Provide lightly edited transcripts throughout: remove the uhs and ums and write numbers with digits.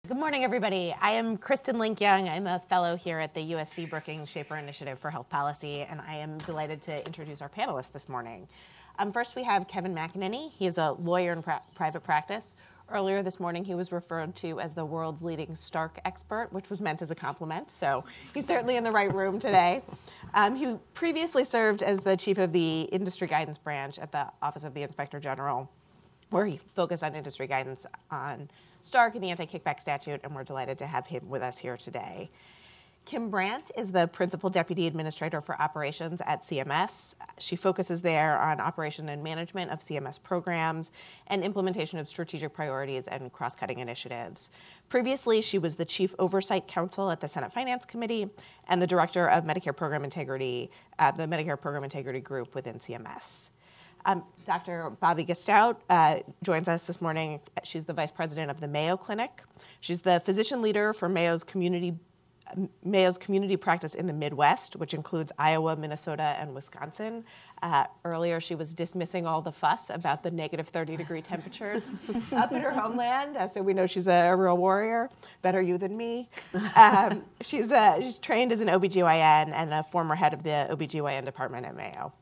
Good morning, everybody. I am Kristen Link-Young. I'm a fellow here at the USC-Brookings Schaeffer Initiative for Health Policy, and I am delighted to introduce our panelists this morning. First, we have Kevin McEnany. He is a lawyer in private practice. Earlier this morning, he was referred to as the world's leading Stark expert, which was meant as a compliment, so he's certainly in the right room today. He previously served as the chief of the Industry Guidance Branch at the Office of the Inspector General, where he focused on industry guidance on Stark and the Anti-Kickback statute, and we're delighted to have him with us here today. Kim Brandt is the Principal Deputy Administrator for Operations at CMS. She focuses there on operation and management of CMS programs and implementation of strategic priorities and cross-cutting initiatives. Previously, she was the Chief Oversight Counsel at the Senate Finance Committee and the Director of Medicare Program Integrity at the Medicare Program Integrity Group within CMS. Dr. Bobby Gestout joins us this morning. She's the Vice President of the Mayo Clinic. She's the physician leader for Mayo's community practice in the Midwest, which includes Iowa, Minnesota, and Wisconsin. Earlier, she was dismissing all the fuss about the negative 30-degree temperatures up in her homeland, so we know she's a real warrior. Better you than me. She's trained as an OBGYN and a former head of the OBGYN department at Mayo.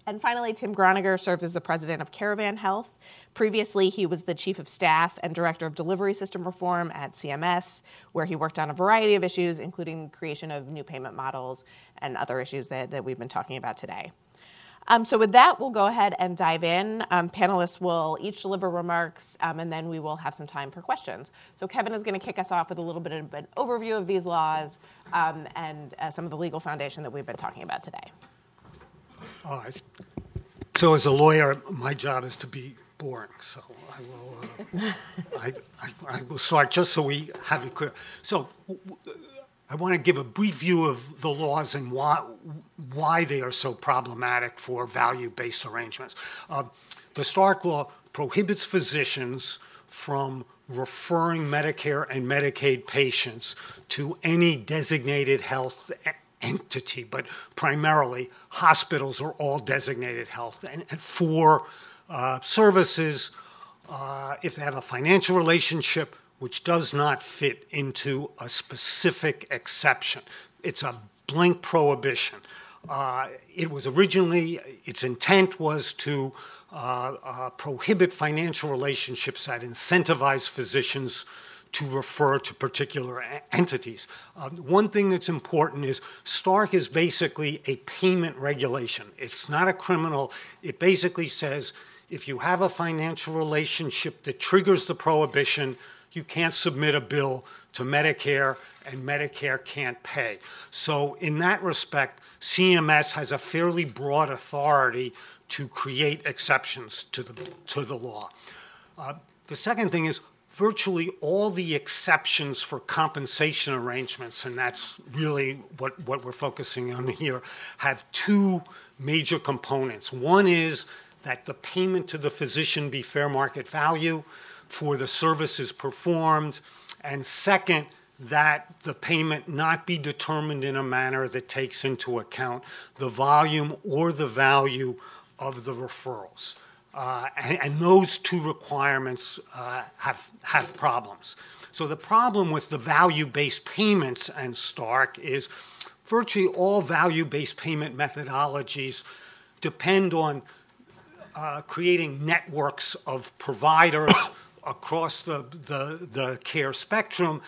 And finally, Tim Groniger serves as the president of Caravan Health. Previously, he was the chief of staff and director of delivery system reform at CMS, where he worked on a variety of issues, including the creation of new payment models and other issues that we've been talking about today. So with that, we'll go ahead and dive in. Panelists will each deliver remarks, and then we will have some time for questions. So Kevin is going to kick us off with a little bit of an overview of these laws and some of the legal foundation that we've been talking about today. All right. So as a lawyer, my job is to be boring. So I will start just so we have it clear. So I want to give a brief view of the laws and why they are so problematic for value-based arrangements. The Stark Law prohibits physicians from referring Medicare and Medicaid patients to any designated health entity, but primarily hospitals are all designated health. And for services, if they have a financial relationship which does not fit into a specific exception, it's a blank prohibition. It was originally, its intent was to prohibit financial relationships that incentivize physicians to refer to particular entities. One thing that's important is Stark is basically a payment regulation. It's not a criminal. It basically says if you have a financial relationship that triggers the prohibition, you can't submit a bill to Medicare and Medicare can't pay. So in that respect, CMS has a fairly broad authority to create exceptions to the law. The second thing is virtually all the exceptions for compensation arrangements, and that's really what we're focusing on here, have two major components. One is that the payment to the physician be fair market value for the services performed, and second, that the payment not be determined in a manner that takes into account the volume or the value of the referrals. And those two requirements have problems. So the problem with the value-based payments and Stark is virtually all value-based payment methodologies depend on creating networks of providers across the care spectrum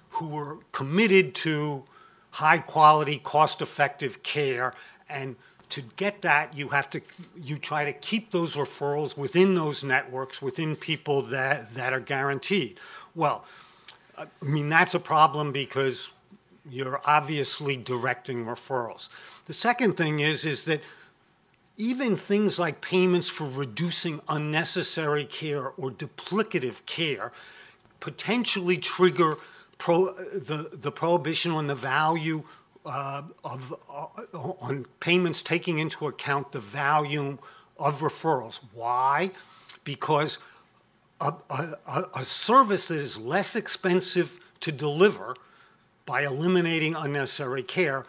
who are committed to high-quality, cost-effective care. And to get that, you try to keep those referrals within those networks, within people that are guaranteed. Well, I mean, that's a problem because you're obviously directing referrals. The second thing is that even things like payments for reducing unnecessary care or duplicative care potentially trigger the prohibition on the value on payments taking into account the value of referrals. Why? Because a service that is less expensive to deliver by eliminating unnecessary care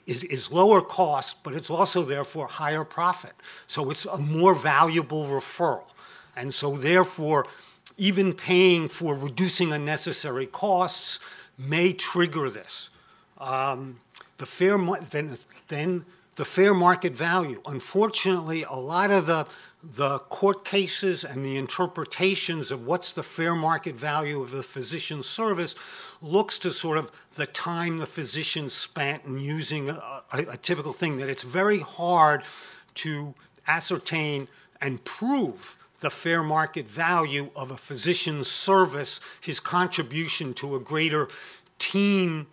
is lower cost, but it's also therefore higher profit. So it's a more valuable referral. And so therefore, even paying for reducing unnecessary costs may trigger this. The fair market value. Unfortunately, a lot of the court cases and the interpretations of what's the fair market value of the physician's service looks to sort of the time the physician spent in using a typical thing, that it's very hard to ascertain and prove the fair market value of a physician's service, his contribution to a greater team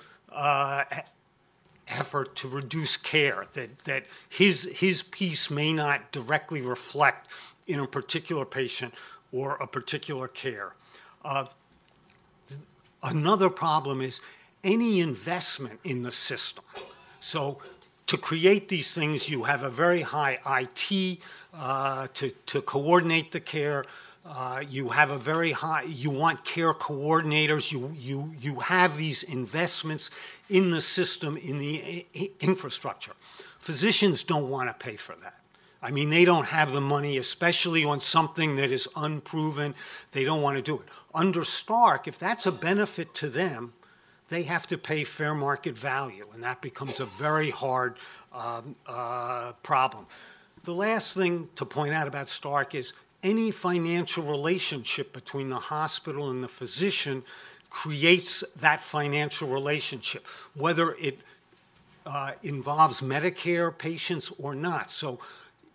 effort to reduce care, that his piece may not directly reflect in a particular patient or a particular care. Another problem is any investment in the system. So to create these things, you have a very high IT to coordinate the care. You have a very high, you want care coordinators. You have these investments in the system, in the infrastructure. Physicians don't want to pay for that. I mean, they don't have the money, especially on something that is unproven. They don't want to do it. Under Stark, if that's a benefit to them, they have to pay fair market value, and that becomes a very hard problem. The last thing to point out about Stark is any financial relationship between the hospital and the physician creates that financial relationship, whether it involves Medicare patients or not. So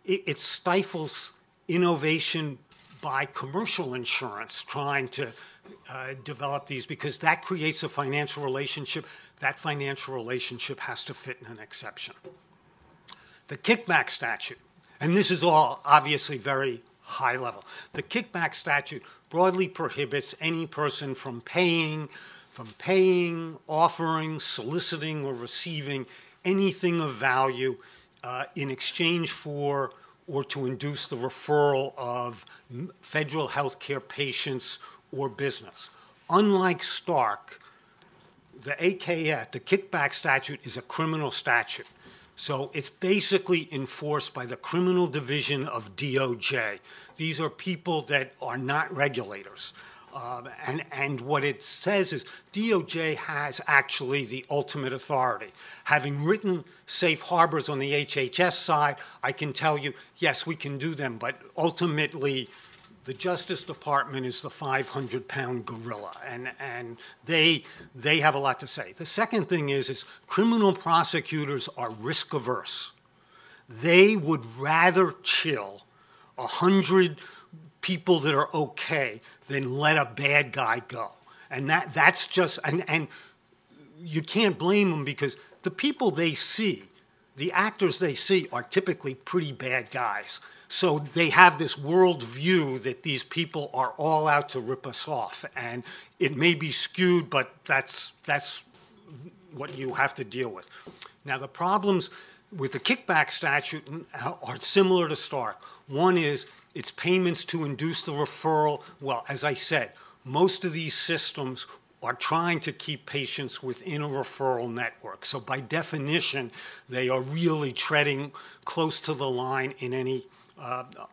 it stifles innovation by commercial insurance trying to develop these, because that creates a financial relationship. That financial relationship has to fit in an exception. The kickback statute, and this is all obviously very high level. The kickback statute broadly prohibits any person from paying, offering, soliciting, or receiving anything of value in exchange for or to induce the referral of federal health care patients or business. Unlike Stark, the AKF, the kickback statute, is a criminal statute. So it's basically enforced by the criminal division of DOJ. These are people that are not regulators. And what it says is DOJ has actually the ultimate authority. Having written safe harbors on the HHS side, I can tell you, yes, we can do them, but ultimately the Justice Department is the 500-pound gorilla, and they have a lot to say. The second thing is criminal prosecutors are risk-averse. They would rather chill 100 people that are okay than let a bad guy go. And that's just, and you can't blame them, because the people they see, the actors they see, are typically pretty bad guys. So they have this world view that these people are all out to rip us off. And it may be skewed, but that's what you have to deal with. Now, the problems with the kickback statute are similar to Stark. One is it's payments to induce the referral. Well, as I said, most of these systems are trying to keep patients within a referral network. So by definition, they are really treading close to the line in any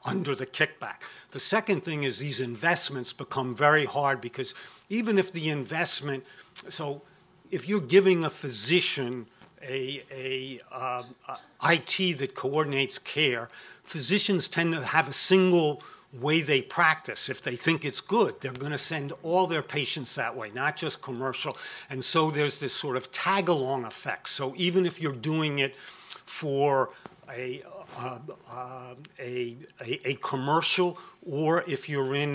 under the kickback. The second thing is these investments become very hard, because even if the investment, so if you're giving a physician IT that coordinates care, physicians tend to have a single way they practice. If they think it's good, they're going to send all their patients that way, not just commercial. And so there's this sort of tag-along effect. So even if you're doing it for a commercial, or if you're in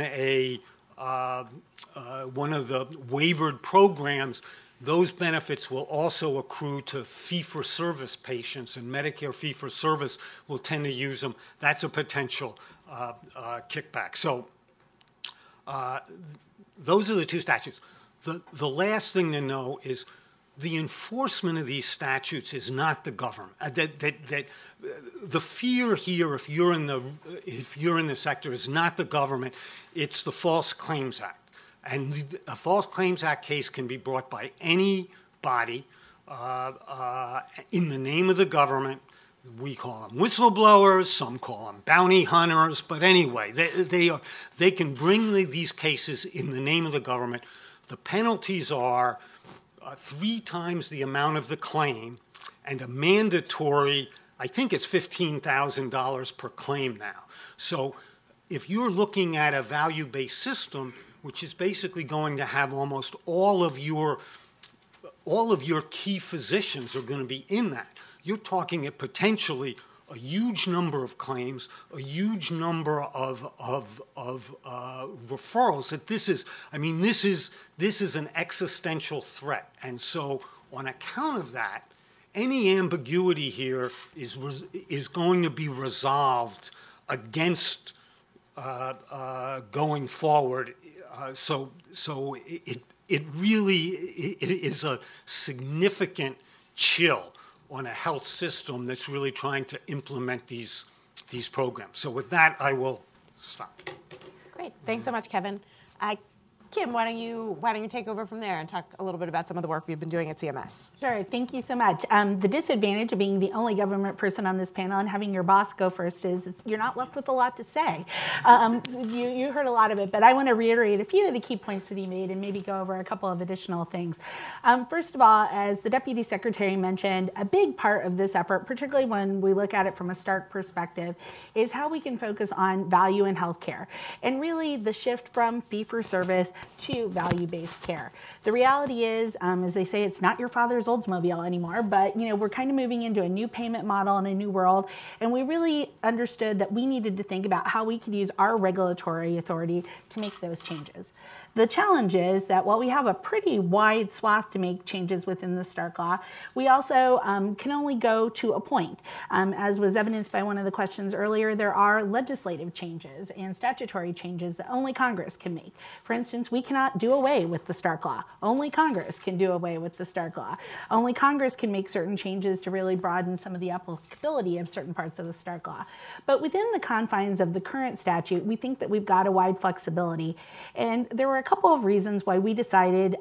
one of the waivered programs, those benefits will also accrue to fee-for-service patients, and Medicare fee-for-service will tend to use them. That's a potential kickback. So those are the two statutes. The last thing to know is the enforcement of these statutes is not the government. The fear here, if you're in the sector, is not the government. It's the False Claims Act. And a False Claims Act case can be brought by any body in the name of the government we call them whistleblowers, some call them bounty hunters, but anyway, they can bring these cases in the name of the government. The penalties are 3 times the amount of the claim and a mandatory, I think it's $15,000 per claim now. So if you're looking at a value-based system, which is basically going to have almost all of your key physicians are going to be in that, you're talking at potentially a huge number of claims, a huge number of referrals. That this is an existential threat, and so on account of that, any ambiguity here is going to be resolved against going forward. So it really is a significant chill on a health system that's really trying to implement these programs. So with that, I will stop. Great. Thanks so much, Kevin. Kim, why don't you take over from there and talk a little bit about some of the work we've been doing at CMS? Sure. Thank you so much. The disadvantage of being the only government person on this panel and having your boss go first is you're not left with a lot to say. You heard a lot of it, but I want to reiterate a few of the key points that he made and maybe go over a couple of additional things. First of all, as the Deputy Secretary mentioned, a big part of this effort, particularly when we look at it from a Stark perspective, is how we can focus on value in healthcare and really the shift from fee-for-service to value-based care. The reality is, as they say, it's not your father's Oldsmobile anymore, but we're kind of moving into a new payment model in a new world, and we really understood that we needed to think about how we could use our regulatory authority to make those changes. The challenge is that while we have a pretty wide swath to make changes within the Stark Law, we also can only go to a point. As was evidenced by one of the questions earlier, there are legislative changes and statutory changes that only Congress can make. For instance, we cannot do away with the Stark Law. Only Congress can do away with the Stark Law. Only Congress can make certain changes to really broaden some of the applicability of certain parts of the Stark Law. But within the confines of the current statute, we think that we've got a wide flexibility. And there were a couple of reasons why we decided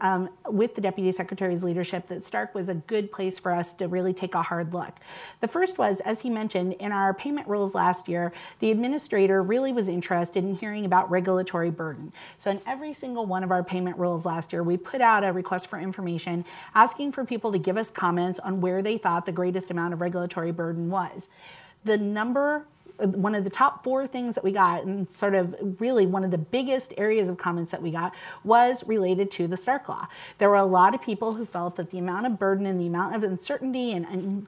with the Deputy Secretary's leadership that Stark was a good place for us to really take a hard look. The first was, as he mentioned, in our payment rules last year, the administrator really was interested in hearing about regulatory burden. So in every single one of our payment rules last year, we put out a request for information asking for people to give us comments on where they thought the greatest amount of regulatory burden was. One of the top 4 things that we got, and sort of really one of the biggest areas of comments that we got, was related to the Stark Law. There were a lot of people who felt that the amount of burden and the amount of uncertainty and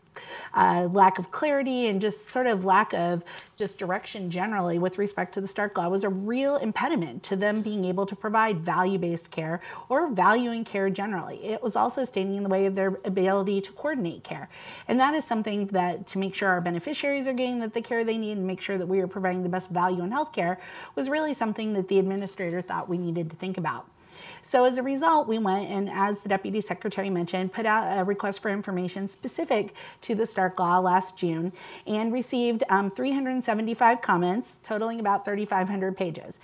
lack of clarity and just sort of lack of just direction generally with respect to the Stark Law was a real impediment to them being able to provide value-based care or valuing care generally. It was also standing in the way of their ability to coordinate care. And that is something that, to make sure our beneficiaries are getting the care they need and make sure that we are providing the best value in healthcare, was really something that the administrator thought we needed to think about. So as a result, we went and, as the Deputy Secretary mentioned, put out a request for information specific to the Stark Law last June and received 375 comments, totaling about 3,500 pages.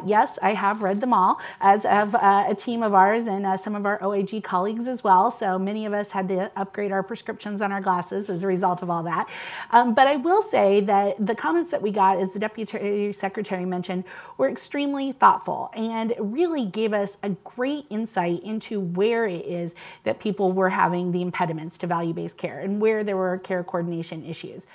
Yes, I have read them all, as have a team of ours and some of our OAG colleagues as well. So many of us had to upgrade our prescriptions on our glasses as a result of all that. But I will say that the comments that we got, as the Deputy Secretary mentioned, were extremely thoughtful and really gave us a great insight into where it is that people were having the impediments to value-based care and where there were care coordination issues.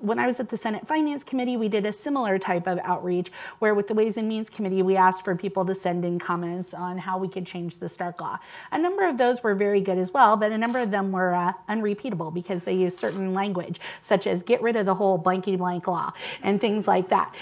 When I was at the Senate Finance Committee, we did a similar type of outreach where with the Ways and Means Committee, we asked for people to send in comments on how we could change the Stark Law. A number of those were very good as well, but a number of them were unrepeatable because they used certain language, such as get rid of the whole blankety blank law and things like that.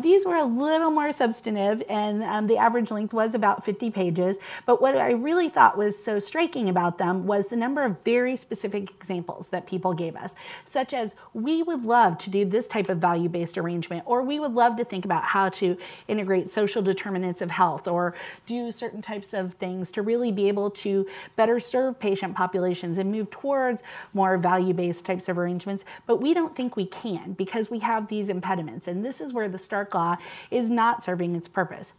These were a little more substantive, and the average length was about 50 pages, but what I really thought was so striking about them was the number of very specific examples that people gave us, such as, we would love to do this type of value-based arrangement, or we would love to think about how to integrate social determinants of health or do certain types of things to really be able to better serve patient populations and move towards more value-based types of arrangements, but we don't think we can because we have these impediments, and this is where the Stark Law is not serving its purpose.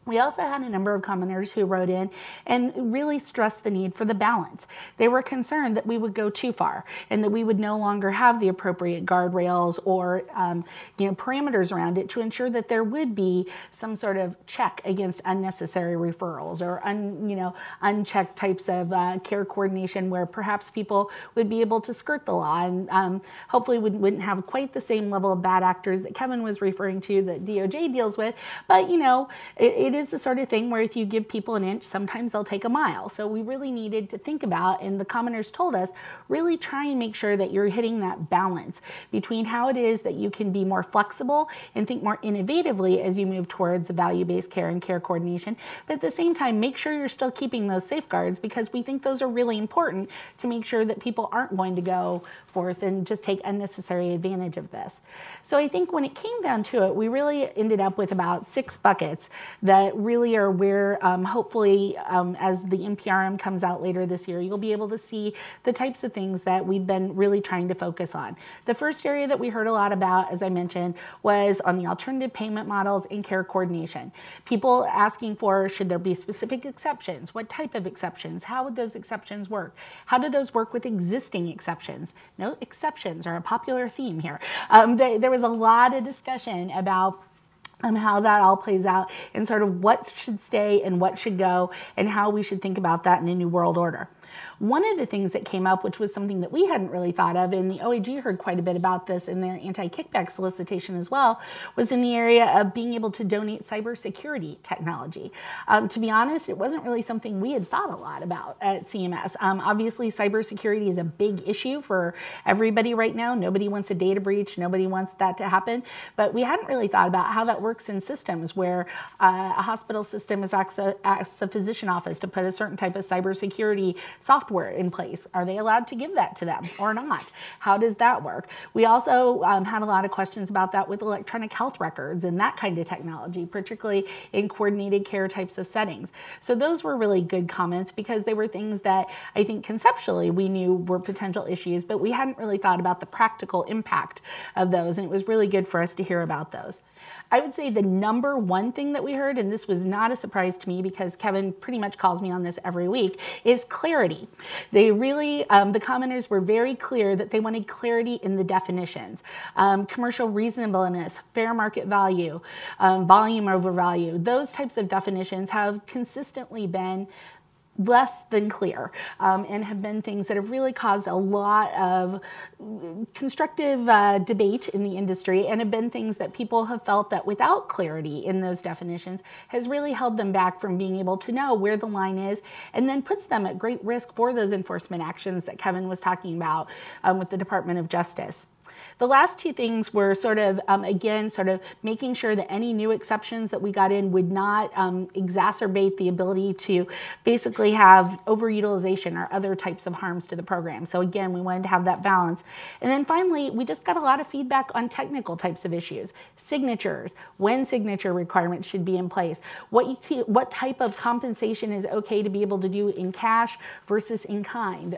We also had a number of commenters who wrote in and really stressed the need for the balance. They were concerned that we would go too far and that we would no longer have the appropriate guardrails or parameters around it to ensure that there would be some sort of check against unnecessary referrals or unchecked types of care coordination where perhaps people would be able to skirt the law and hopefully wouldn't have quite the same level of bad actors that Kevin was referring to that DOJ deals with. But it is the sort of thing where if you give people an inch, sometimes they'll take a mile. So we really needed to think about, and the commenters told us, really try and make sure that you're hitting that balance between how it is that you can be more flexible and think more innovatively as you move towards the value-based care and care coordination, but at the same time, make sure you're still keeping those safeguards because we think those are really important to make sure that people aren't going to go forth and just take unnecessary advantage of this. So I think when it came down to it, we really ended up with about 6 buckets that really are where hopefully as the NPRM comes out later this year, you'll be able to see the types of things that we've been really trying to focus on. The first area that we heard a lot about, as I mentioned, was on the alternative payment models and care coordination. People asking for, should there be specific exceptions? What type of exceptions? How would those exceptions work? How do those work with existing exceptions? No, exceptions are a popular theme here. There was a lot of discussion about how that all plays out and sort of what should stay and what should go and how we should think about that in a new world order. One of the things that came up, which was something that we hadn't really thought of, and the OAG heard quite a bit about this in their anti-kickback solicitation as well, was in the area of being able to donate cybersecurity technology. To be honest, it wasn't really something we had thought a lot about at CMS. Obviously, cybersecurity is a big issue for everybody right now. Nobody wants a data breach. Nobody wants that to happen. But we hadn't really thought about how that works in systems where a hospital system asks a physician office to put a certain type of cybersecurity software in place. Are they allowed to give that to them or not? How does that work? We also had a lot of questions about that with electronic health records and that kind of technology, particularly in coordinated care types of settings. So those were really good comments because they were things that I think conceptually we knew were potential issues, but we hadn't really thought about the practical impact of those, and it was really good for us to hear about those. I would say the number one thing that we heard, and this was not a surprise to me because Kevin pretty much calls me on this every week, is clarity. They really, the commenters were very clear that they wanted clarity in the definitions. Commercial reasonableness, fair market value, volume over value, those types of definitions have consistently been less than clear and have been things that have really caused a lot of constructive debate in the industry and have been things that people have felt that without clarity in those definitions has really held them back from being able to know where the line is and then puts them at great risk for those enforcement actions that Kevin was talking about with the Department of Justice. The last two things were sort of, again, sort of making sure that any new exceptions that we got in would not exacerbate the ability to basically have overutilization or other types of harms to the program. So again, we wanted to have that balance. And then finally, we just got a lot of feedback on technical types of issues. Signatures, when signature requirements should be in place, what type of compensation is okay to be able to do in cash versus in kind.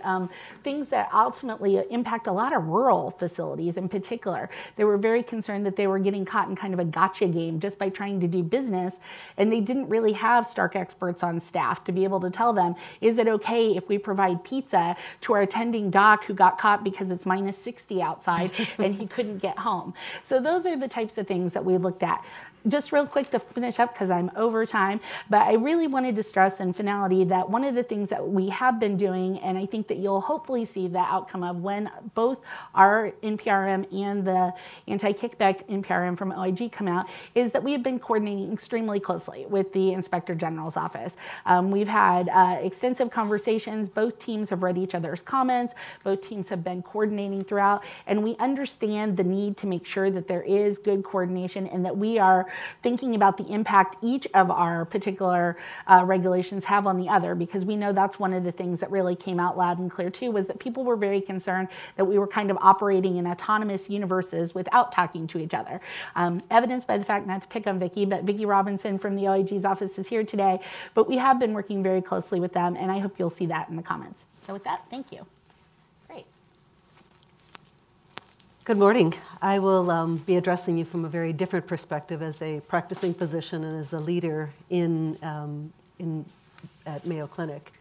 Things that ultimately impact a lot of rural facilities in particular. They were very concerned that they were getting caught in kind of a gotcha game just by trying to do business, and they didn't really have Stark experts on staff to be able to tell them, is it okay if we provide pizza to our attending doc who got caught because it's minus 60 outside and he couldn't get home? So those are the types of things that we looked at. Just real quick to finish up because I'm over time, but I really wanted to stress in finality that one of the things that we have been doing, and I think that you'll hopefully see the outcome of when both our NPRM and the anti-kickback NPRM from OIG come out, is that we have been coordinating extremely closely with the Inspector General's office. We've had extensive conversations. Both teams have read each other's comments. Both teams have been coordinating throughout, and we understand the need to make sure that there is good coordination and that we are thinking about the impact each of our particular regulations have on the other, because we know that's one of the things that really came out loud and clear too, was that people were very concerned that we were kind of operating in autonomous universes without talking to each other. Evidenced by the fact, not to pick on Vicki, but Vicki Robinson from the OIG's office is here today, but we have been working very closely with them, and I hope you'll see that in the comments. So with that, thank you. Good morning. I will be addressing you from a very different perspective as a practicing physician and as a leader at Mayo Clinic.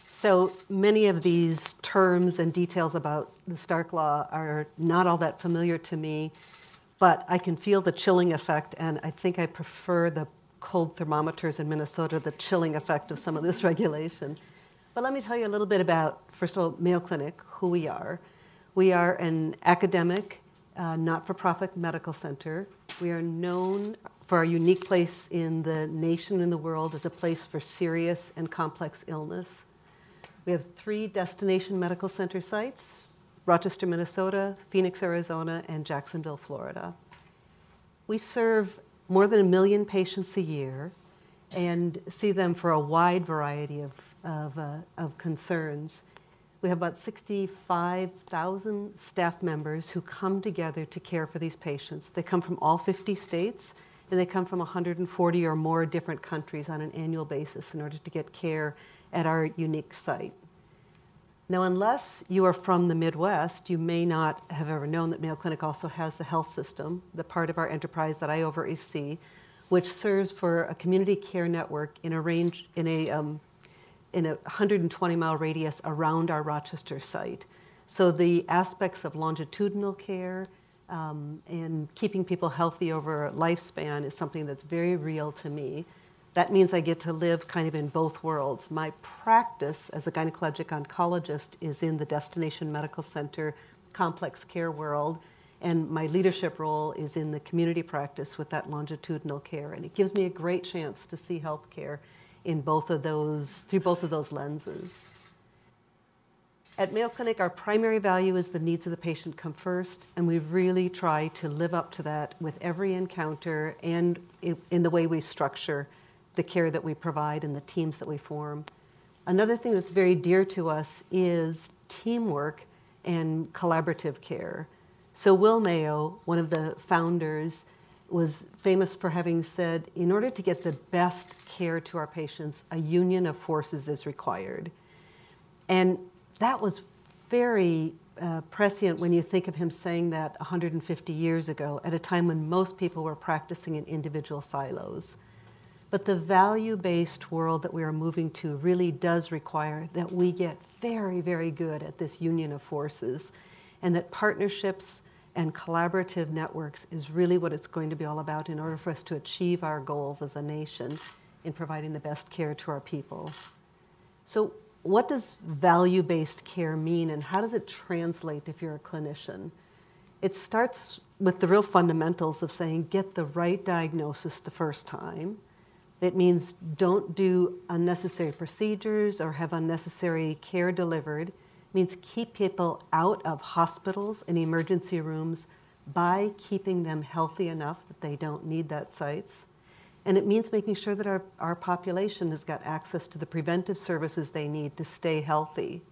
So many of these terms and details about the Stark Law are not all that familiar to me, but I can feel the chilling effect, and I think I prefer the cold thermometers in Minnesota, the chilling effect of some of this regulation. But let me tell you a little bit about, first of all, Mayo Clinic, who we are. We are an academic, not-for-profit medical center. We are known for our unique place in the nation and the world as a place for serious and complex illness. We have 3 destination medical center sites: Rochester, Minnesota, Phoenix, Arizona, and Jacksonville, Florida. We serve more than 1 million patients a year and see them for a wide variety of concerns. We have about 65,000 staff members who come together to care for these patients. They come from all 50 states, and they come from 140 or more different countries on an annual basis in order to get care at our unique site. Now, unless you are from the Midwest, you may not have ever known that Mayo Clinic also has the health system, the part of our enterprise that I oversee, which serves for a community care network in a 120-mile radius around our Rochester site. So the aspects of longitudinal care and keeping people healthy over a lifespan is something that's very real to me. That means I get to live kind of in both worlds. My practice as a gynecologic oncologist is in the destination medical center complex care world, and my leadership role is in the community practice with that longitudinal care. And it gives me a great chance to see healthcare in both of those, through both of those lenses. At Mayo Clinic, our primary value is the needs of the patient come first, and we really try to live up to that with every encounter and in the way we structure the care that we provide and the teams that we form. Another thing that's very dear to us is teamwork and collaborative care. So Will Mayo, one of the founders, was famous for having said, in order to get the best care to our patients, a union of forces is required. And that was very prescient when you think of him saying that 150 years ago, at a time when most people were practicing in individual silos. But the value-based world that we are moving to really does require that we get very, very good at this union of forces, and that partnerships and collaborative networks is really what it's going to be all about in order for us to achieve our goals as a nation in providing the best care to our people. So what does value-based care mean, and how does it translate if you're a clinician? It starts with the real fundamentals of saying get the right diagnosis the first time. It means don't do unnecessary procedures or have unnecessary care delivered. It means keep people out of hospitals and emergency rooms by keeping them healthy enough that they don't need that sites. And it means making sure that our population has got access to the preventive services they need to stay healthy.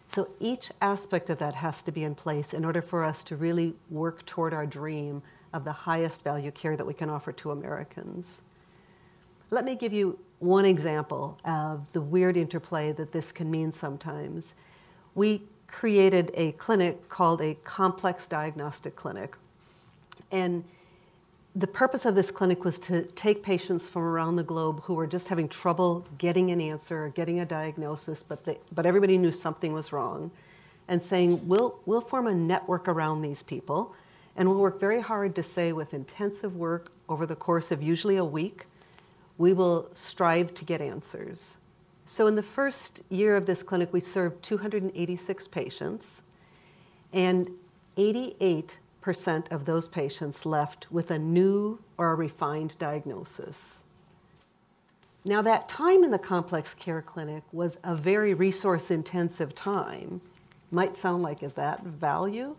So each aspect of that has to be in place in order for us to really work toward our dream of the highest value care that we can offer to Americans. Let me give you one example of the weird interplay that this can mean sometimes. We created a clinic called a complex diagnostic clinic. And the purpose of this clinic was to take patients from around the globe who were just having trouble getting an answer or getting a diagnosis, but everybody knew something was wrong, and saying, we'll form a network around these people, and we'll work very hard to say, with intensive work over the course of usually a week, we will strive to get answers. So in the first year of this clinic, we served 286 patients, and 88% of those patients left with a new or a refined diagnosis. Now, that time in the complex care clinic was a very resource-intensive time. Might sound like, is that value?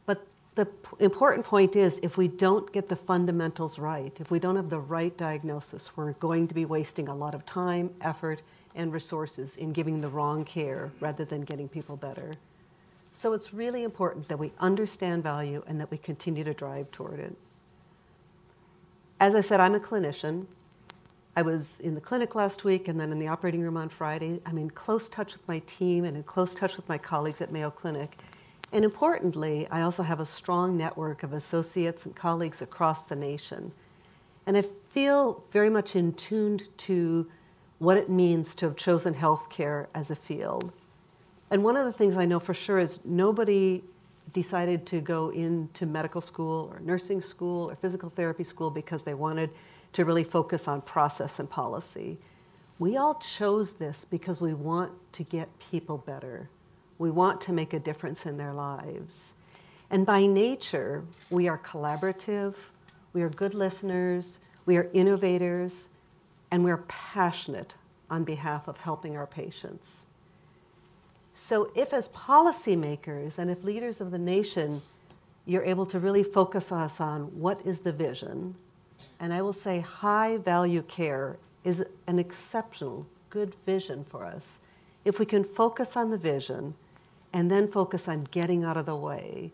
But the important point is, if we don't get the fundamentals right, if we don't have the right diagnosis, we're going to be wasting a lot of time, effort, and resources in giving the wrong care rather than getting people better. So it's really important that we understand value and that we continue to drive toward it. As I said, I'm a clinician. I was in the clinic last week and then in the operating room on Friday. I'm in close touch with my team and in close touch with my colleagues at Mayo Clinic. And importantly, I also have a strong network of associates and colleagues across the nation. And I feel very much in tune to what it means to have chosen healthcare as a field. And one of the things I know for sure is nobody decided to go into medical school or nursing school or physical therapy school because they wanted to really focus on process and policy. We all chose this because we want to get people better. We want to make a difference in their lives. And by nature, we are collaborative, we are good listeners, we are innovators, and we're passionate on behalf of helping our patients. So if as policymakers and if leaders of the nation, you're able to really focus us on what is the vision, and I will say high value care is an exceptional, good vision for us. If we can focus on the vision and then focus on getting out of the way,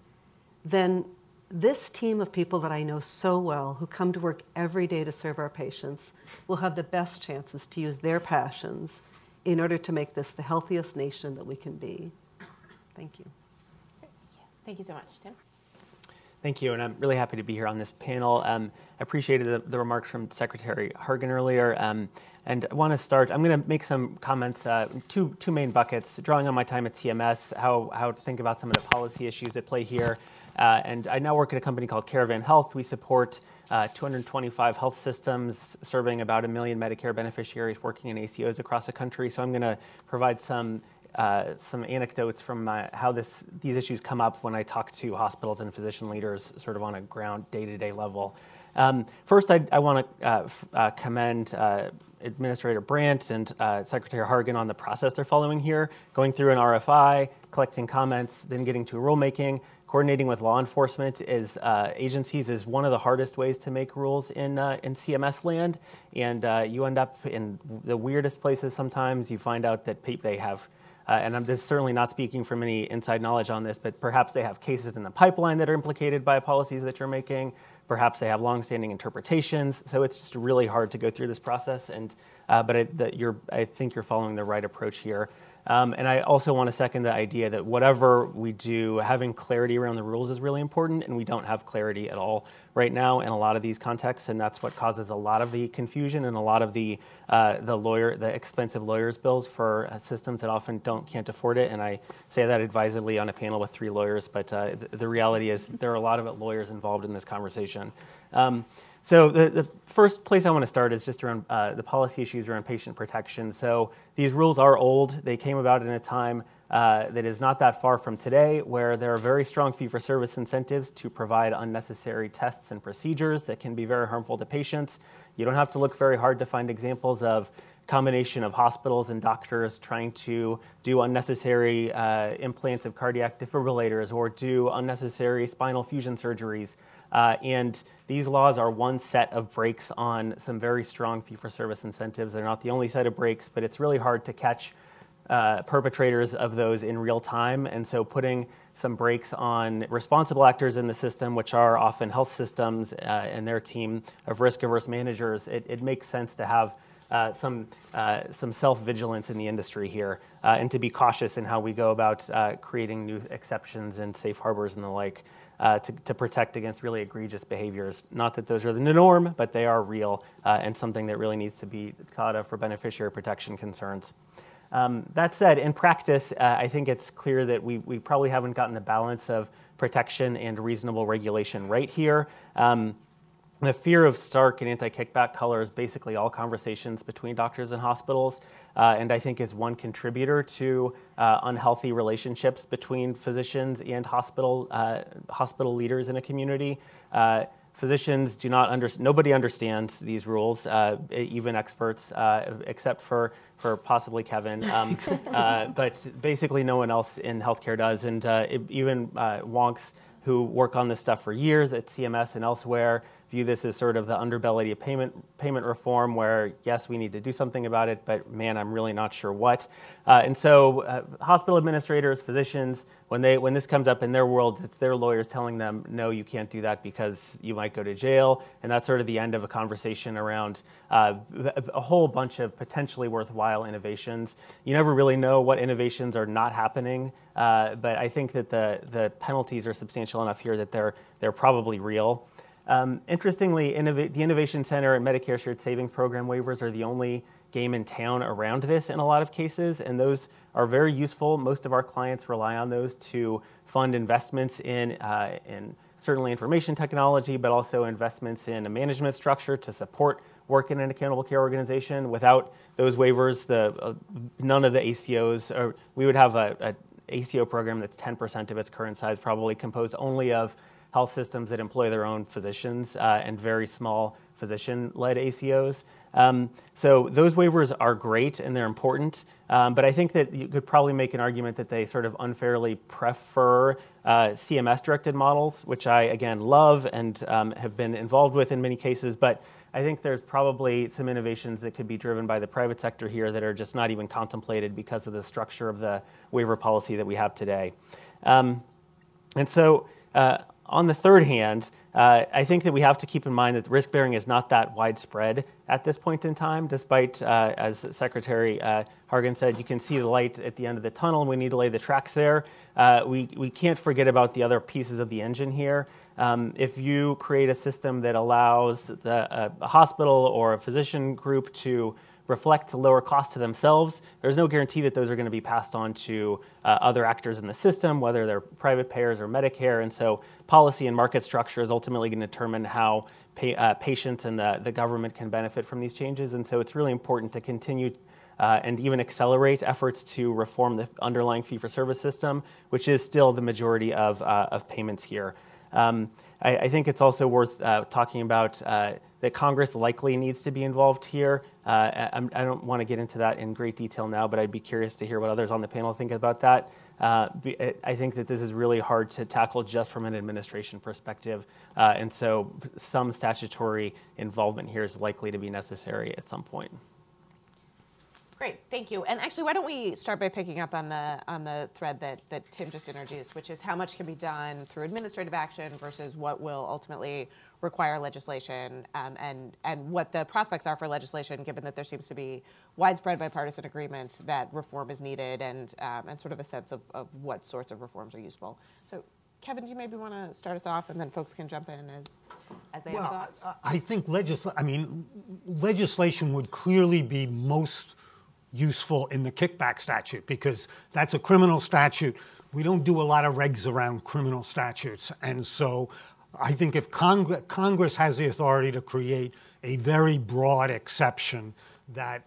then this team of people that I know so well who come to work every day to serve our patients will have the best chances to use their passions in order to make this the healthiest nation that we can be. Thank you. Thank you so much, Tim. Thank you, and I'm really happy to be here on this panel. I appreciated the remarks from Secretary Hargan earlier, and I want to start. I'm going to make some comments, two main buckets, drawing on my time at CMS, how to think about some of the policy issues at play here. And I now work at a company called Caravan Health. We support 225 health systems, serving about 1 million Medicare beneficiaries working in ACOs across the country. So I'm going to provide some anecdotes from how these issues come up when I talk to hospitals and physician leaders sort of on a ground day-to-day level. First, I want to commend Administrator Brandt and Secretary Hargan on the process they're following here, going through an RFI, collecting comments, then getting to rulemaking. Coordinating with law enforcement agencies is one of the hardest ways to make rules in CMS land, and you end up in the weirdest places sometimes. You find out that they have, and I'm just certainly not speaking from any inside knowledge on this, but perhaps they have cases in the pipeline that are implicated by policies that you're making. Perhaps they have longstanding interpretations, so it's just really hard to go through this process. And but I think you're following the right approach here. And I also want to second the idea that whatever we do, having clarity around the rules is really important, and we don't have clarity at all right now in a lot of these contexts, and that's what causes a lot of the confusion and a lot of the expensive lawyers' bills for systems that often can't afford it. And I say that advisedly on a panel with 3 lawyers, but the reality is there are a lot of lawyers involved in this conversation. So the first place I want to start is just around the policy issues around patient protection. So these rules are old. They came about in a time that is not that far from today, where there are very strong fee-for-service incentives to provide unnecessary tests and procedures that can be very harmful to patients. You don't have to look very hard to find examples of combination of hospitals and doctors trying to do unnecessary implants of cardiac defibrillators or do unnecessary spinal fusion surgeries. And these laws are one set of brakes on some very strong fee-for-service incentives. They're not the only set of brakes, but it's really hard to catch perpetrators of those in real time. And so putting some brakes on responsible actors in the system, which are often health systems and their team of risk-averse managers, it makes sense to have some self-vigilance in the industry here, and to be cautious in how we go about creating new exceptions and safe harbors and the like to protect against really egregious behaviors. Not that those are the norm, but they are real and something that really needs to be thought of for beneficiary protection concerns. That said, in practice, I think it's clear that we probably haven't gotten the balance of protection and reasonable regulation right here. The fear of Stark and anti-kickback colors basically all conversations between doctors and hospitals, and I think is one contributor to unhealthy relationships between physicians and hospital leaders in a community. Physicians do not understand, nobody understands these rules, even experts, except for possibly Kevin. But basically no one else in healthcare does, and even wonks who work on this stuff for years at CMS and elsewhere view this as sort of the underbelly of payment reform, where yes, we need to do something about it, but man, I'm really not sure what. And so hospital administrators, physicians, when this comes up in their world, it's their lawyers telling them, no, you can't do that because you might go to jail. And that's sort of the end of a conversation around a whole bunch of potentially worthwhile innovations. You never really know what innovations are not happening, but I think that the penalties are substantial enough here that they're probably real. Interestingly, the Innovation Center and Medicare Shared Savings Program waivers are the only game in town around this in a lot of cases, and those are very useful. Most of our clients rely on those to fund investments in certainly information technology, but also investments in a management structure to support work in an accountable care organization. Without those waivers, none of the ACOs, or we would have a ACO program that's 10% of its current size, probably composed only of health systems that employ their own physicians and very small physician-led ACOs. So those waivers are great and they're important, but I think that you could probably make an argument that they sort of unfairly prefer CMS-directed models, which I, again, love and have been involved with in many cases, but I think there's probably some innovations that could be driven by the private sector here that are just not even contemplated because of the structure of the waiver policy that we have today. And so, on the third hand, I think that we have to keep in mind that risk-bearing is not that widespread at this point in time, despite, as Secretary Hargan said, you can see the light at the end of the tunnel and we need to lay the tracks there. We can't forget about the other pieces of the engine here. If you create a system that allows a hospital or a physician group to reflect lower costs to themselves, there's no guarantee that those are going to be passed on to other actors in the system, whether they're private payers or Medicare. And so policy and market structure is ultimately going to determine how patients and the government can benefit from these changes. And so it's really important to continue and even accelerate efforts to reform the underlying fee-for-service system, which is still the majority of payments here. I think it's also worth talking about that Congress likely needs to be involved here. I don't want to get into that in great detail now, but I'd be curious to hear what others on the panel think about that. I think that this is really hard to tackle just from an administration perspective, and so some statutory involvement here is likely to be necessary at some point. Great, thank you. And actually, why don't we start by picking up on the thread that Tim just introduced, which is how much can be done through administrative action versus what will ultimately require legislation, and what the prospects are for legislation, given that there seems to be widespread bipartisan agreement that reform is needed, and sort of a sense of what sorts of reforms are useful. So, Kevin, do you maybe want to start us off, and then folks can jump in as they have thoughts? I think legislation would clearly be most useful in the kickback statute, because that's a criminal statute. We don't do a lot of regs around criminal statutes. And so I think if Congress has the authority to create a very broad exception that,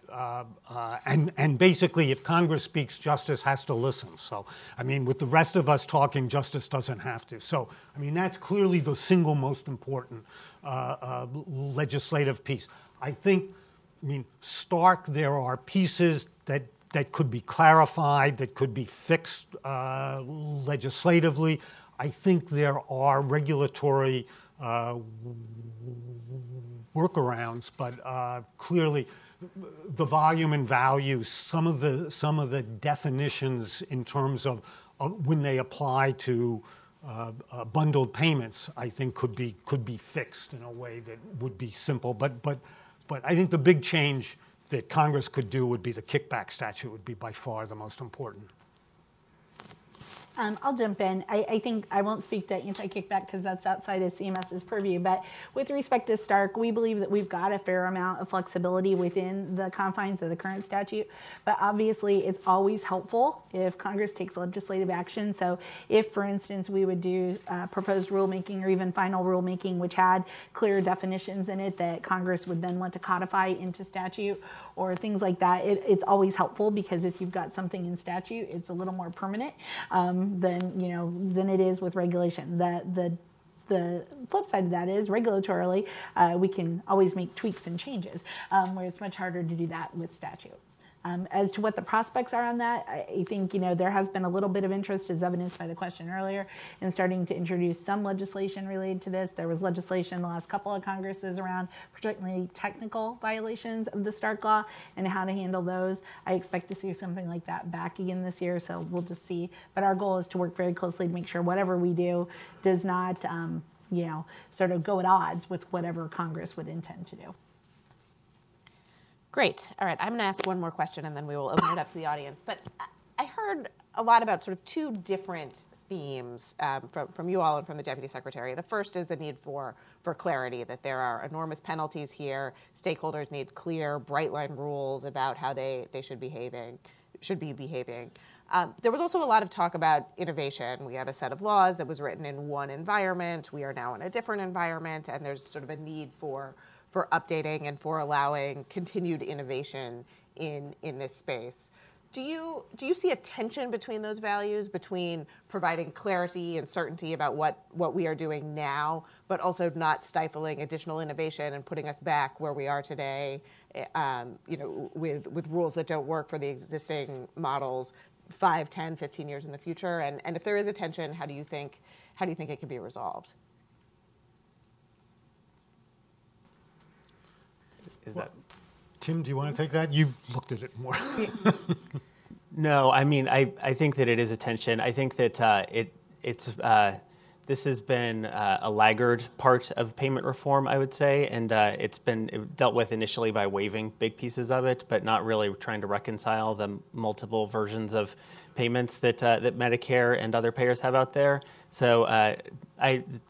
and basically if Congress speaks, justice has to listen. So, I mean, with the rest of us talking, justice doesn't have to. So, I mean, that's clearly the single most important legislative piece. I mean, there are pieces that could be clarified, that could be fixed legislatively. I think there are regulatory workarounds, but clearly the volume and value, some of the definitions in terms of when they apply to bundled payments, I think could be fixed in a way that would be simple. But I think the big change that Congress could do would be the kickback statute would be by far the most important. I'll jump in. I think I won't speak to anti-kickback because that's outside of CMS's purview, but with respect to Stark, we believe that we've got a fair amount of flexibility within the confines of the current statute, but obviously it's always helpful if Congress takes legislative action. So if, for instance, we would do proposed rulemaking or even final rulemaking which had clear definitions in it that Congress would then want to codify into statute or things like that, it's always helpful, because if you've got something in statute, it's a little more permanent than it is with regulation. The flip side of that is regulatorily, we can always make tweaks and changes, where it's much harder to do that with statute. As to what the prospects are on that, I think there has been a little bit of interest, as evidenced by the question earlier, in starting to introduce some legislation related to this. There was legislation in the last couple of Congresses around particularly technical violations of the Stark Law and how to handle those. I expect to see something like that back again this year, so we'll just see. But our goal is to work very closely to make sure whatever we do does not, sort of go at odds with whatever Congress would intend to do. Great. All right, I'm going to ask one more question and then we will open it up to the audience. But I heard a lot about sort of two different themes from you all and from the Deputy Secretary. The first is the need for clarity, that there are enormous penalties here. Stakeholders need clear, bright line rules about how they should be behaving. There was also a lot of talk about innovation. We have a set of laws that was written in one environment. We are now in a different environment, and there's sort of a need for updating and for allowing continued innovation in this space. Do you see a tension between those values, between providing clarity and certainty about what we are doing now, but also not stifling additional innovation and putting us back where we are today, with rules that don't work for the existing models 5, 10, 15 years in the future? And if there is a tension, how do you think it can be resolved? Tim, do you want to take that? You've looked at it more. No, I mean, I think that it is a tension. I think that this has been a laggard part of payment reform, I would say, and it's been dealt with initially by waiving big pieces of it, but not really trying to reconcile the multiple versions of payments that Medicare and other payers have out there. So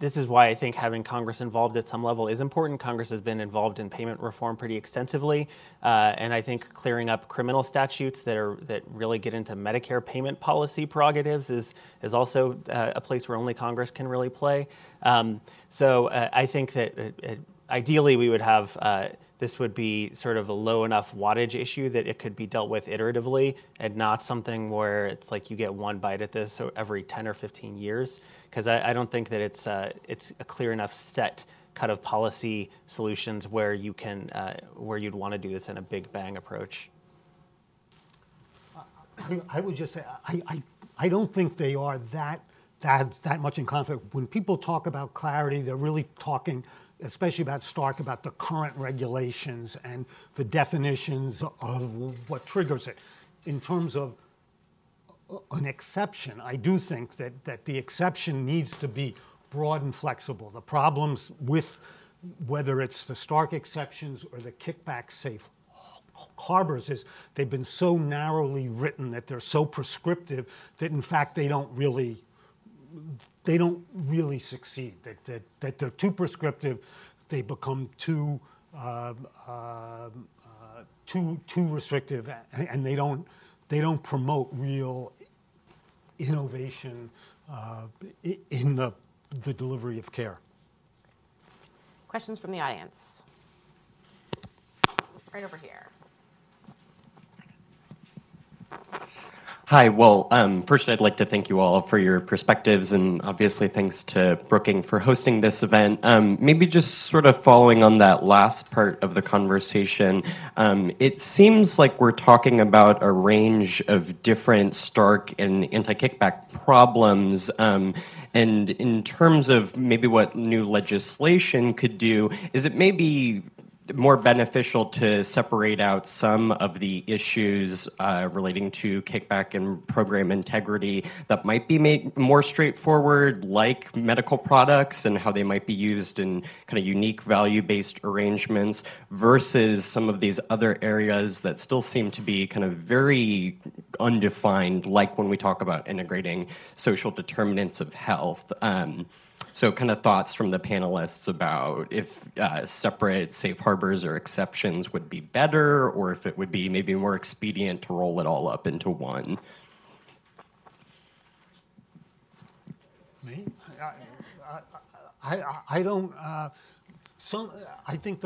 this is why I think having Congress involved at some level is important. Congress has been involved in payment reform pretty extensively, and I think clearing up criminal statutes that really get into Medicare payment policy prerogatives is also a place where only Congress can really play. So I think that ideally we would have this would be sort of a low enough wattage issue that it could be dealt with iteratively and not something where it's like you get one bite at this every 10 or 15 years, because I don't think that it's a clear enough set cut of policy solutions where you can where you'd want to do this in a big bang approach. I would just say I don't think they are that much in conflict. When people talk about clarity, they're really talking, especially about Stark, about the current regulations and the definitions of what triggers it. In terms of an exception, I do think that the exception needs to be broad and flexible. The problems with whether it's the Stark exceptions or the kickback safe harbors is they've been so narrowly written that they're so prescriptive that in fact they don't really succeed, that they're too prescriptive, they become too restrictive, and they don't promote real innovation in the delivery of care. Questions from the audience? Right over here. Hi, well, first I'd like to thank you all for your perspectives, and obviously thanks to Brookings for hosting this event. Maybe just sort of following on that last part of the conversation, it seems like we're talking about a range of different Stark and anti-kickback problems, and in terms of maybe what new legislation could do, is it maybe more beneficial to separate out some of the issues relating to kickback and program integrity that might be made more straightforward, like medical products and how they might be used in kind of unique value-based arrangements, versus some of these other areas that still seem to be kind of very undefined, like when we talk about integrating social determinants of health. So kind of thoughts from the panelists about if separate safe harbors or exceptions would be better, or if it would be maybe more expedient to roll it all up into one. Me? I don't. I think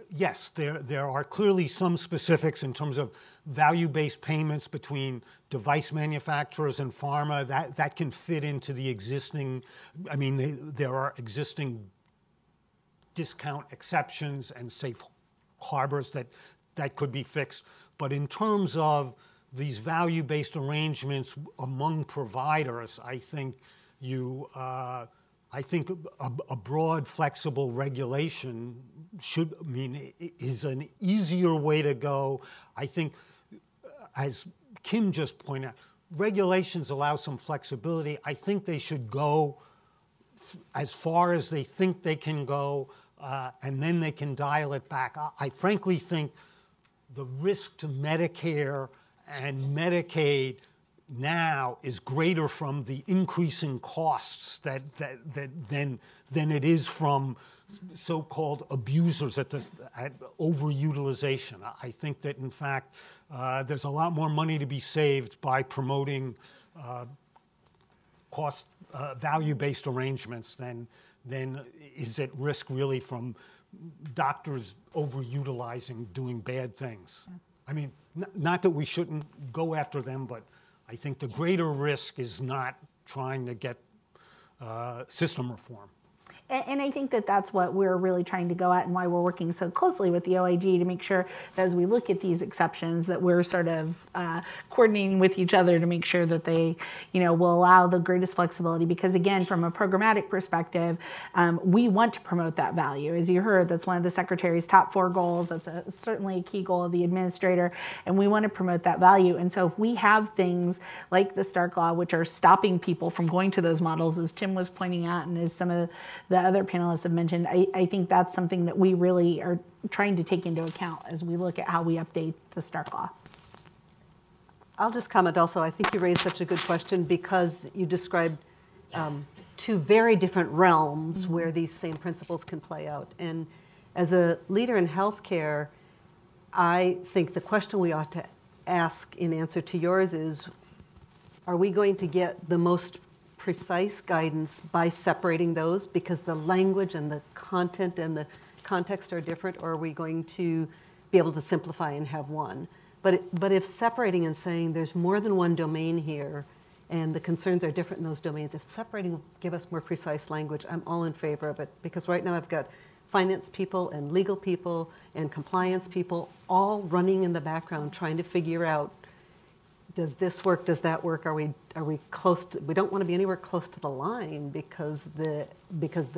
yes, there are clearly some specifics in terms of value-based payments between device manufacturers and pharma that can fit into the existing. I mean, there are existing discount exceptions and safe harbors that could be fixed. But in terms of these value-based arrangements among providers, I think a broad, flexible regulation is an easier way to go. I think, as Kim just pointed out, regulations allow some flexibility. I think they should go as far as they think they can go, and then they can dial it back. I frankly think the risk to Medicare and Medicaid now is greater from the increasing costs than it is from so-called abusers at overutilization. I think that, in fact, there's a lot more money to be saved by promoting value-based arrangements than is at risk really from doctors overutilizing, doing bad things. Yeah. I mean, not that we shouldn't go after them, but I think the greater risk is not trying to get system reform. And I think that that's what we're really trying to go at, and why we're working so closely with the OIG to make sure that as we look at these exceptions that we're sort of coordinating with each other to make sure that they, will allow the greatest flexibility. Because again, from a programmatic perspective, we want to promote that value. As you heard, that's one of the Secretary's top 4 goals. That's certainly a key goal of the administrator, and we want to promote that value. And so if we have things like the Stark Law, which are stopping people from going to those models, as Tim was pointing out, and as some of the other panelists have mentioned, I think that's something that we really are trying to take into account as we look at how we update the Stark Law. I'll just comment also, I think you raised such a good question because you described 2 very different realms where these same principles can play out. And as a leader in healthcare, I think the question we ought to ask in answer to yours is, are we going to get the most precise guidance by separating those because the language and the content and the context are different, or are we going to be able to simplify and have one? But if separating and saying there's more than one domain here and the concerns are different in those domains, if separating will give us more precise language, I'm all in favor of it, because right now I've got finance people and legal people and compliance people all running in the background trying to figure out, does this work? Does that work? Are we close to? We don't want to be anywhere close to the line because the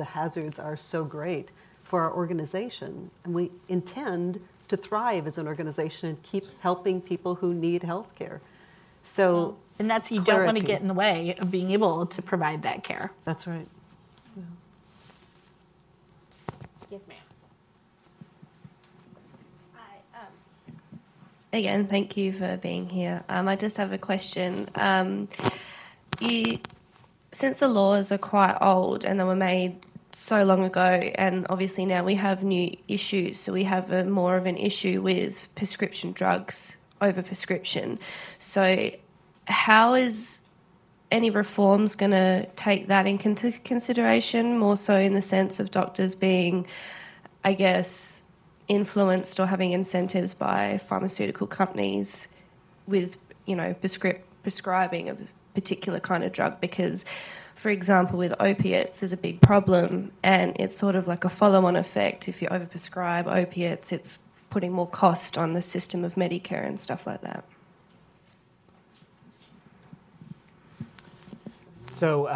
hazards are so great for our organization, and we intend to thrive as an organization and keep helping people who need health care. So, and that's, you don't want to get in the way of being able to provide that care. That's right. Yeah. Yes, ma'am. Again, thank you for being here. I just have a question. Since the laws are quite old and they were made so long ago, and obviously now we have new issues, so we have more of an issue with prescription drugs over prescription. So how is any reforms going to take that into consideration, more so in the sense of doctors being, I guess, influenced or having incentives by pharmaceutical companies with, prescribing a particular kind of drug? Because, for example, with opiates is a big problem, and it's sort of like a follow-on effect. If you overprescribe opiates, it's putting more cost on the system of Medicare and stuff like that. So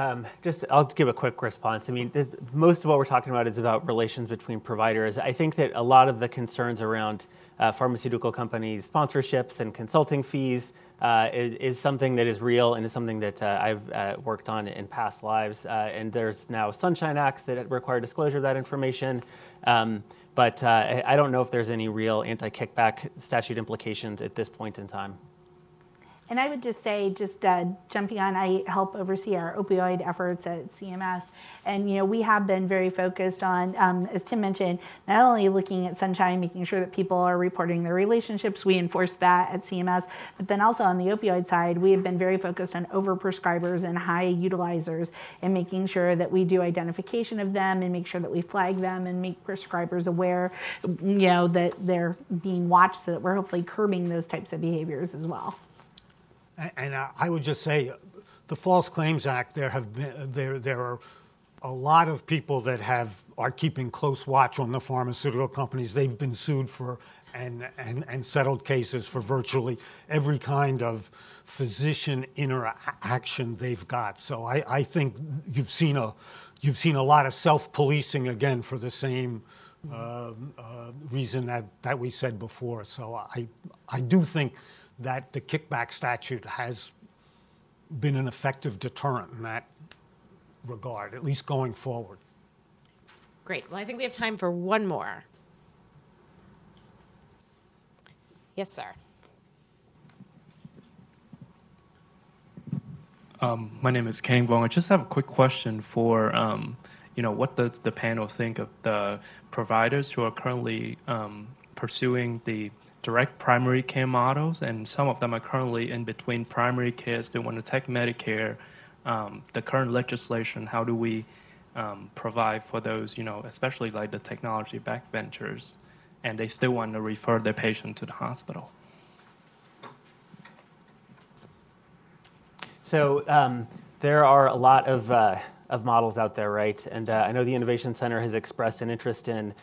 I'll give a quick response. I mean, most of what we're talking about is about relations between providers. I think that a lot of the concerns around pharmaceutical companies' sponsorships and consulting fees is something that is real and is something that I've worked on in past lives. And there's now Sunshine Acts that require disclosure of that information. But I don't know if there's any real anti-kickback statute implications at this point in time. And I would just say, jumping on, I help oversee our opioid efforts at CMS. And, we have been very focused on, as Tim mentioned, not only looking at Sunshine, making sure that people are reporting their relationships, we enforce that at CMS, but then also on the opioid side, we have been very focused on overprescribers and high utilizers and making sure that we do identification of them and make sure that we flag them and make prescribers aware, that they're being watched, so that we're hopefully curbing those types of behaviors as well. And I would just say, the False Claims Act, there are a lot of people that are keeping close watch on the pharmaceutical companies. They've been sued for and settled cases for virtually every kind of physician interaction they've got. So I think you've seen a lot of self-policing again for the same reason that we said before. So I do think that the kickback statute has been an effective deterrent in that regard, at least going forward. Great. Well, I think we have time for one more. Yes, sir. My name is Kang Vong. I just have a quick question for, what does the panel think of the providers who are currently pursuing the direct primary care models, and some of them are currently in between primary care, they want to take Medicare, the current legislation, how do we provide for those, especially like the technology-backed ventures, and they still want to refer their patient to the hospital? So there are a lot of models out there, right? And I know the Innovation Center has expressed an interest in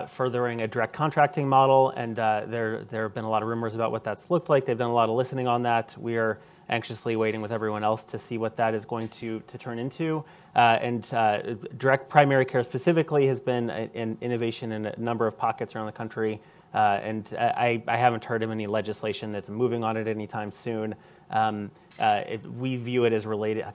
furthering a direct contracting model, and there have been a lot of rumors about what that's looked like. They've done a lot of listening on that. We are anxiously waiting with everyone else to see what that is going to turn into. And direct primary care specifically has been an innovation in a number of pockets around the country. And I haven't heard of any legislation that's moving on it anytime soon. We view it as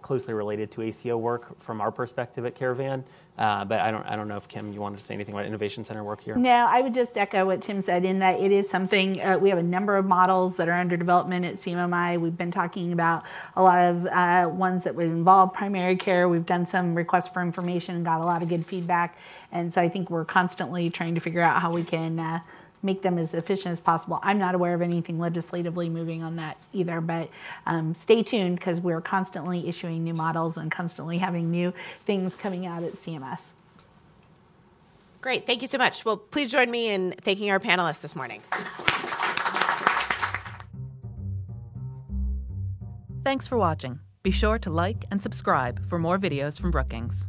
closely related to ACO work from our perspective at Caravan. But I don't know if, Kim, you wanted to say anything about Innovation Center work here? No, I would just echo what Tim said in that it is something, we have a number of models that are under development at CMMI. We've been talking about a lot of ones that would involve primary care. We've done some requests for information and got a lot of good feedback. And so I think we're constantly trying to figure out how we can make them as efficient as possible. I'm not aware of anything legislatively moving on that either, but stay tuned because we're constantly issuing new models and constantly having new things coming out at CMS. Great, thank you so much. Well, please join me in thanking our panelists this morning. Thanks for watching. Be sure to like and subscribe for more videos from Brookings.